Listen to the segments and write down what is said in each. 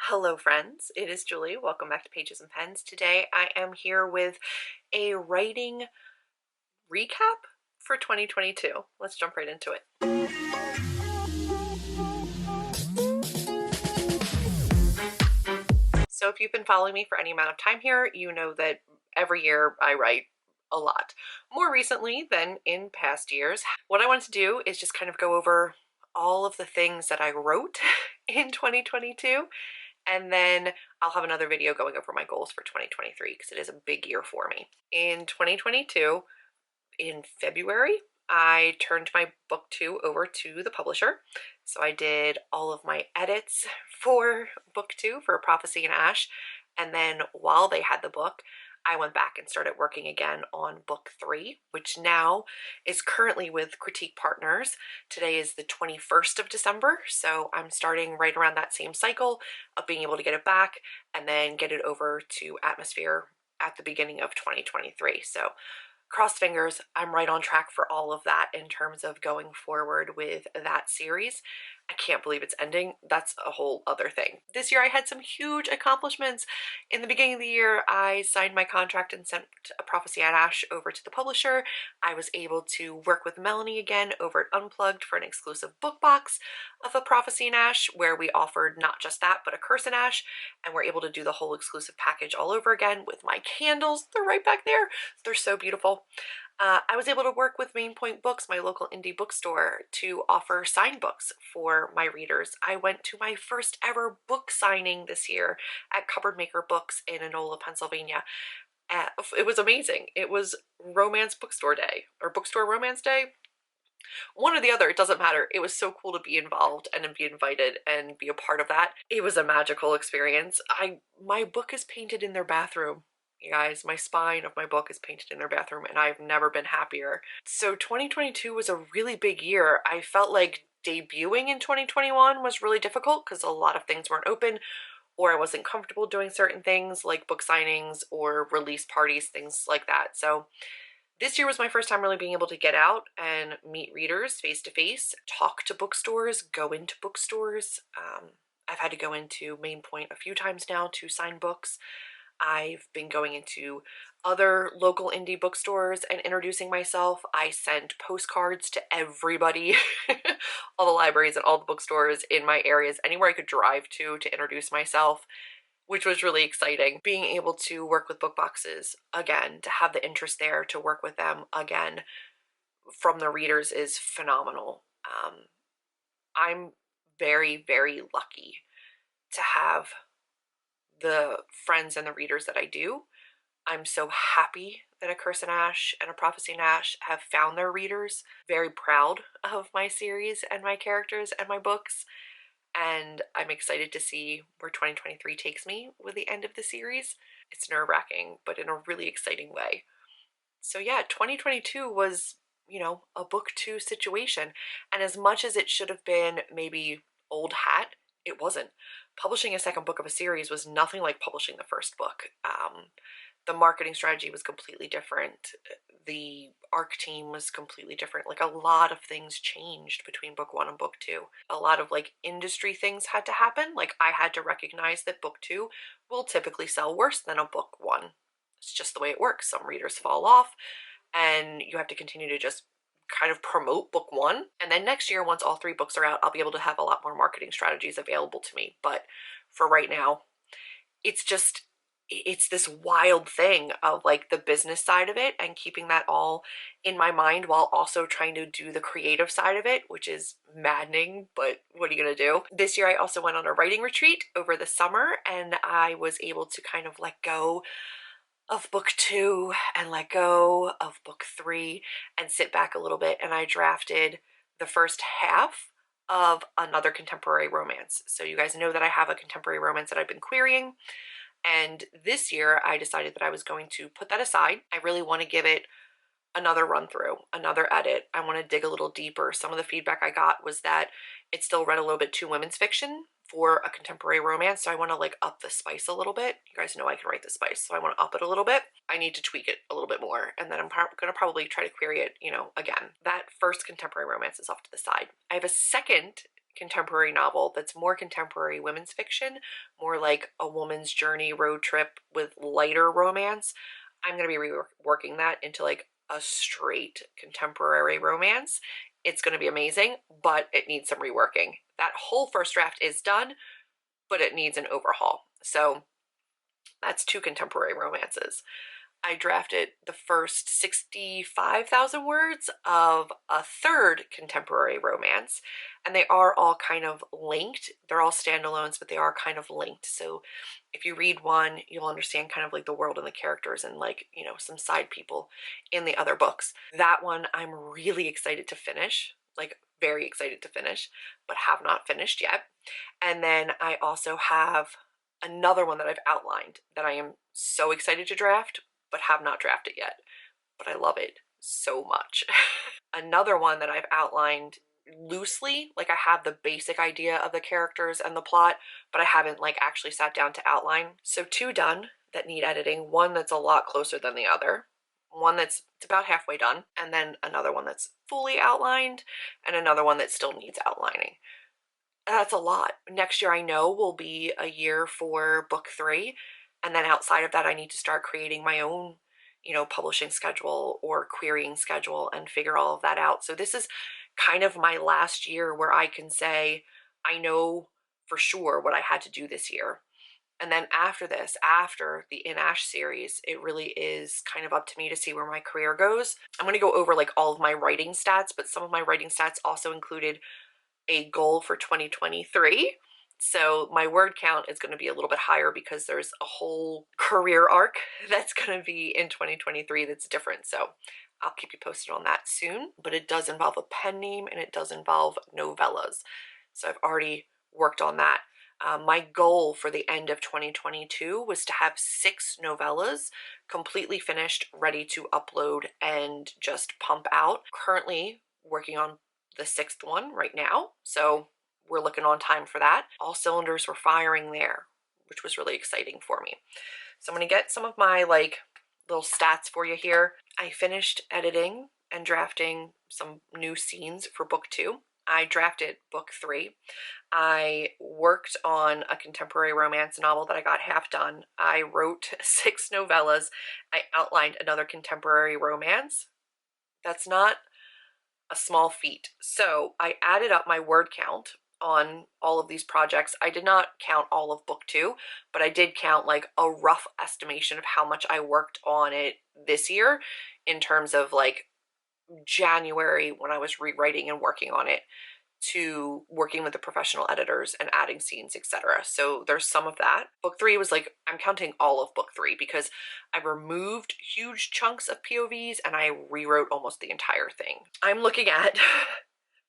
Hello friends, it is Julie. Welcome back to Pages and Pens. Today I am here with a writing recap for 2022. Let's jump right into it. So if you've been following me for any amount of time here, you know that every year I write a lot. More recently than in past years. What I wanted to do is just kind of go over all of the things that I wrote in 2022. And then I'll have another video going over my goals for 2023 because it is a big year for me. In 2022, in February, I turned my book 2 over to the publisher. So I did all of my edits for book 2 for Prophecy and Ash. And then while they had the book, I went back and started working again on book 3, which now is currently with Critique Partners. Today is the 21st of December, so I'm starting right around that same cycle of being able to get it back and then get it over to Atmosphere at the beginning of 2023. So cross fingers, I'm right on track for all of that in terms of going forward with that series. I can't believe it's ending. That's a whole other thing. This year I had some huge accomplishments. In the beginning of the year, I signed my contract and sent A Prophecy and Ash over to the publisher. I was able to work with Melanie again over at Unplugged for an exclusive book box of A Prophecy and Ash, where we offered not just that, but A Curse and Ash, and we're able to do the whole exclusive package all over again with my candles. They're right back there. They're so beautiful. I was able to work with Main Point Books, my local indie bookstore, to offer signed books for my readers. I went to my first ever book signing this year at Cupboard Maker Books in Enola, Pennsylvania. It was amazing. It was Romance Bookstore Day, or Bookstore Romance Day. One or the other, it doesn't matter. It was so cool to be involved and be invited and be a part of that. It was a magical experience. My book is painted in their bathroom. You guys, my spine of my book is painted in their bathroom, and I've never been happier. So 2022 was a really big year. I felt like debuting in 2021 was really difficult because a lot of things weren't open, or I wasn't comfortable doing certain things like book signings or release parties, things like that. So this year was my first time really being able to get out and meet readers face to face, talk to bookstores, go into bookstores. I've had to go into Main Point a few times now to sign books. I've been going into other local indie bookstores and introducing myself. I sent postcards to everybody, all the libraries and all the bookstores in my areas, anywhere I could drive to introduce myself, which was really exciting. Being able to work with book boxes again, to have the interest there, to work with them again from the readers is phenomenal. I'm very, very lucky to have the friends and the readers that I do. I'm so happy that A Curse and Ash and A Prophecy and Ash have found their readers. Very proud of my series and my characters and my books. And I'm excited to see where 2023 takes me with the end of the series. It's nerve-wracking, but in a really exciting way. So yeah, 2022 was, a book 2 situation. And as much as it should have been maybe old hat, it wasn't. Publishing a second book of a series was nothing like publishing the first book. The marketing strategy was completely different. The ARC team was completely different. Like, a lot of things changed between book 1 and book 2. A lot of industry things had to happen. Like, I had to recognize that book 2 will typically sell worse than a book 1. It's just the way it works. Some readers fall off, and you have to continue to just kind of promote book 1. And then next year, once all 3 books are out, I'll be able to have a lot more marketing strategies available to me. But for right now, it's this wild thing of the business side of it and keeping that all in my mind while also trying to do the creative side of it, which is maddening, but what are you gonna do? This year I also went on a writing retreat over the summer, and I was able to kind of let go of book 2 and let go of book 3 and sit back a little bit, and I drafted the first half of another contemporary romance. So you guys know that I have a contemporary romance that I've been querying. And this year I decided that I was going to put that aside. I really want to give it another run through, another edit. I want to dig a little deeper. Some of the feedback I got was that it still read a little bit too women's fiction for a contemporary romance. So I want to up the spice a little bit. You guys know I can write the spice, so I want to up it a little bit. I need to tweak it a little bit more. And then I'm going to probably try to query it, again. That first contemporary romance is off to the side. I have a second contemporary novel that's more contemporary women's fiction, more like a woman's journey road trip with lighter romance, I'm going to be reworking that into like a straight contemporary romance. It's going to be amazing, but it needs some reworking. That whole first draft is done, but it needs an overhaul. So that's 2 contemporary romances. I drafted the first 65,000 words of a 3rd contemporary romance, and they are all kind of linked. They're all standalones, but they are kind of linked. So if you read one, you'll understand kind of like the world and the characters and like, you know, some side people in the other books. That one I'm really excited to finish, like very excited to finish, but have not finished yet. And then I also have another one that I've outlined that I am so excited to draft, but have not drafted yet. But I love it so much. Another one that I've outlined loosely, like I have the basic idea of the characters and the plot, but I haven't like actually sat down to outline. So 2 done that need editing, one that's a lot closer than the other, one that's about halfway done, and then another one that's fully outlined, and another one that still needs outlining. That's a lot. Next year I know will be a year for book 3. And then outside of that, I need to start creating my own, you know, publishing schedule or querying schedule and figure all of that out. So this is kind of my last year where I can say, I know for sure what I had to do this year. And then after this, after the In Ash series, it really is kind of up to me to see where my career goes. I'm going to go over like all of my writing stats, but some of my writing stats also included a goal for 2023. So my word count is going to be a little bit higher because there's a whole career arc that's going to be in 2023 that's different. So I'll keep you posted on that soon, but it does involve a pen name and it does involve novellas. So I've already worked on that. My goal for the end of 2022 was to have 6 novellas completely finished, ready to upload and just pump out. Currently working on the 6th one right now, so we're looking on time for that. All cylinders were firing there, which was really exciting for me. So I'm going to get some of my like little stats for you here. I finished editing and drafting some new scenes for book 2. I drafted book 3. I worked on a contemporary romance novel that I got half done. I wrote 6 novellas. I outlined another contemporary romance. That's not a small feat. So I added up my word count on all of these projects. I did not count all of book 2, but I did count like a rough estimation of how much I worked on it this year in terms of like January when I was rewriting and working on it to working with the professional editors and adding scenes, etc. So there's some of that. Book 3 was like, I'm counting all of book 3 because I removed huge chunks of POVs and I rewrote almost the entire thing. I'm looking at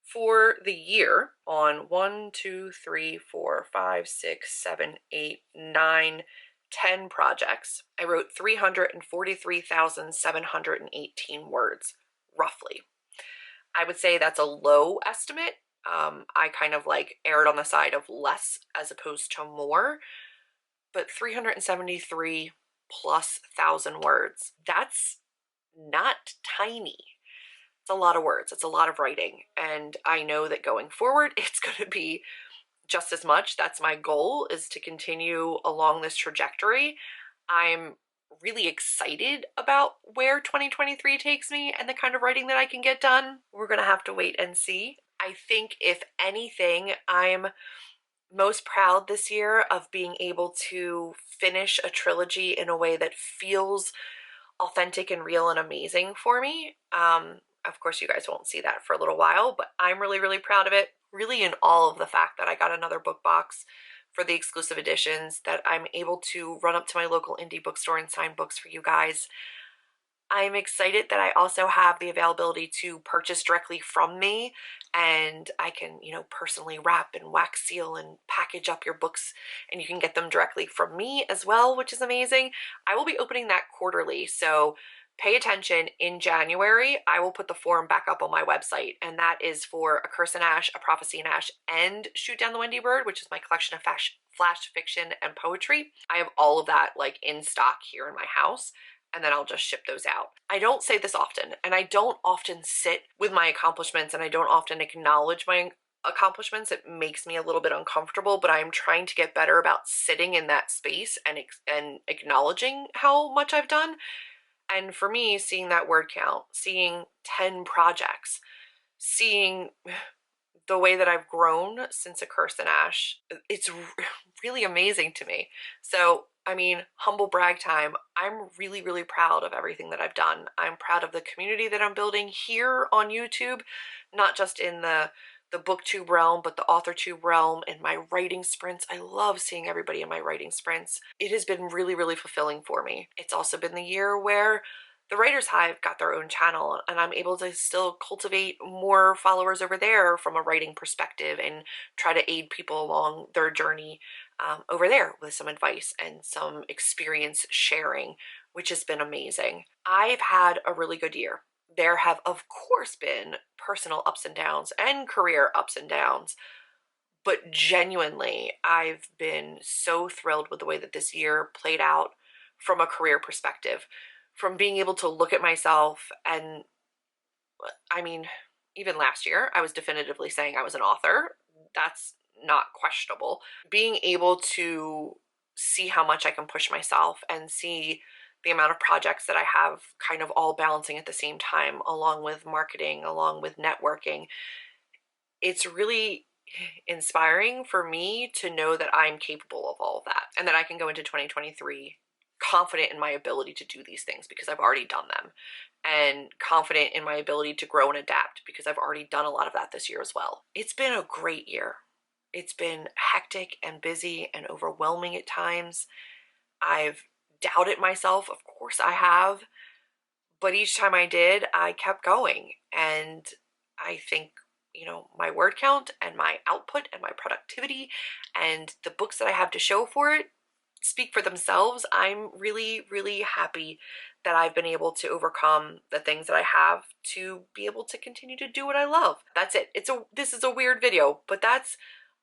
for the year on 1, 2, 3, 4, 5, 6, 7, 8, 9, 10 projects. I wrote 343,718 words, roughly. I would say that's a low estimate. I kind of like erred on the side of less as opposed to more, but 373 plus thousand words, that's not tiny. It's a lot of words. It's a lot of writing. And I know that going forward, it's going to be just as much. That's my goal, is to continue along this trajectory. I'm really excited about where 2023 takes me and the kind of writing that I can get done. We're going to have to wait and see. I think if anything, I'm most proud this year of being able to finish a trilogy in a way that feels authentic and real and amazing for me. Of course, you guys won't see that for a little while, but I'm really, really proud of it. Really in all of the fact that I got another book box for the exclusive editions, that I'm able to run up to my local indie bookstore and sign books for you guys. I'm excited that I also have the availability to purchase directly from me, and I can, you know, personally wrap and wax seal and package up your books, and you can get them directly from me as well, which is amazing. I will be opening that quarterly, so pay attention. In January, I will put the form back up on my website, and that is for A Curse in Ash, A Prophecy in Ash, and Shoot Down the Windy Bird, which is my collection of flash fiction and poetry. I have all of that like in stock here in my house, and then I'll just ship those out. I don't say this often, and I don't often sit with my accomplishments, and I don't often acknowledge my accomplishments, it makes me a little bit uncomfortable, but I'm trying to get better about sitting in that space and acknowledging how much I've done. And for me, seeing that word count, seeing 10 projects, seeing the way that I've grown since A Curse and Ash, it's really amazing to me. So, I mean, humble brag time. I'm really, really proud of everything that I've done. I'm proud of the community that I'm building here on YouTube, not just in the booktube realm, but the authortube realm and my writing sprints. I love seeing everybody in my writing sprints. It has been really, really fulfilling for me. It's also been the year where the Writers Hive got their own channel, and I'm able to still cultivate more followers over there from a writing perspective and try to aid people along their journey over there with some advice and some experience sharing, which has been amazing. I've had a really good year. There have, of course, been personal ups and downs and career ups and downs, but genuinely, I've been so thrilled with the way that this year played out from a career perspective, from being able to look at myself. And I mean, even last year, I was definitively saying I was an author. That's not questionable. Being able to see how much I can push myself and see the amount of projects that I have kind of all balancing at the same time, along with marketing, along with networking. It's really inspiring for me to know that I'm capable of all of that and that I can go into 2023 confident in my ability to do these things because I've already done them, and confident in my ability to grow and adapt because I've already done a lot of that this year as well. It's been a great year. It's been hectic and busy and overwhelming at times. I've doubted myself, of course I have, but each time I did, I kept going. And I think, you know, my word count and my output and my productivity and the books that I have to show for it speak for themselves. I'm really, really happy that I've been able to overcome the things that I have to be able to continue to do what I love. That's it. This is a weird video, but that's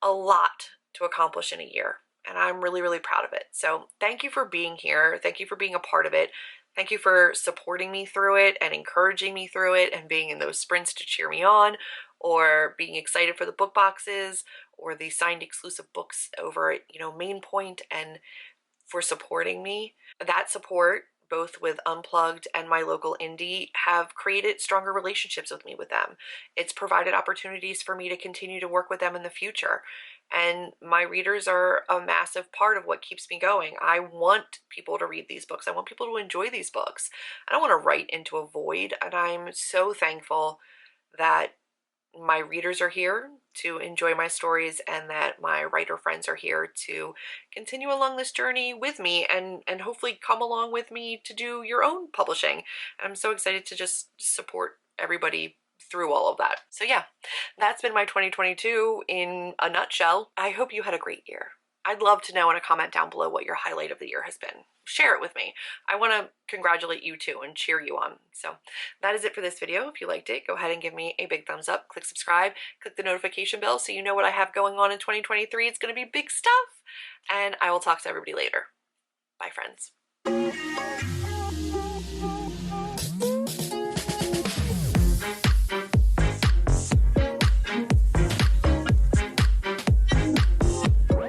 a lot to accomplish in a year. And I'm really, really proud of it. So thank you for being here. Thank you for being a part of it. Thank you for supporting me through it and encouraging me through it and being in those sprints to cheer me on, or being excited for the book boxes or the signed exclusive books over at, you know, Main Point, and for supporting me. That support, both with Unplugged and my local indie, have created stronger relationships with me with them. It's provided opportunities for me to continue to work with them in the future. And my readers are a massive part of what keeps me going. I want people to read these books. I want people to enjoy these books. I don't want to write into a void. And I'm so thankful that my readers are here to enjoy my stories and that my writer friends are here to continue along this journey with me and hopefully come along with me to do your own publishing. I'm so excited to just support everybody through all of that. So yeah, that's been my 2022 in a nutshell. I hope you had a great year. I'd love to know in a comment down below what your highlight of the year has been. Share it with me. I want to congratulate you too and cheer you on. So that is it for this video. If you liked it, go ahead and give me a big thumbs up. Click subscribe. Click the notification bell so you know what I have going on in 2023. It's going to be big stuff. And I will talk to everybody later. Bye, friends.